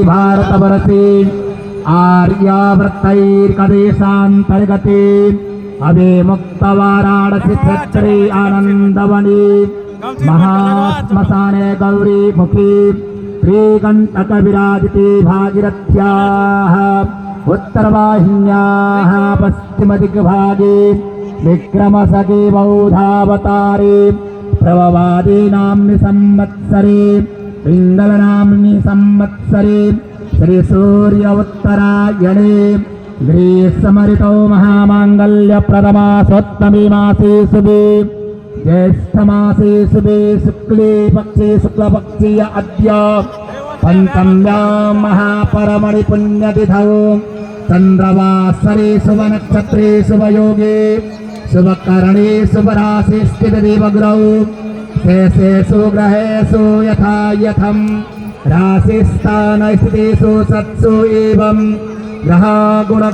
भारतवर्षे आर्यावर्तैर्कदेशान्तर्गते अवे मुक्तवाराणसी क्षेत्रे आनन्दवने महाश्मशाने गौरी मुखी श्रीकण्टक विराजिते भागीरथ्याः उत्तरवाहिन्याः पश्चिमदिग्भागे विक्रमसखे बौधावतारे प्रभवादे नाम्नि संवत्सरे पिङ्गलनाम्नि संवत्सरे श्रीसूर्य उत्तरायणे ग्रीष्मऋतौ महामाङ्गल्यप्रदमासोत्तमे मासे शुभे ज्येष्ठमासे शुभे शुक्ले पक्षे शुक्लपक्षे अद्य पञ्चम्यां महापरमणि पुण्यतिथौ चन्द्रवासरे शुभनक्षत्रे शुभयोगे शुभकरणे शुभराशिस्थितिदेवग्रौ शेषेषु ग्रहेषु यथा यथं राशिस्थानस्थितेषु सत्सु एवं ग्रहगुण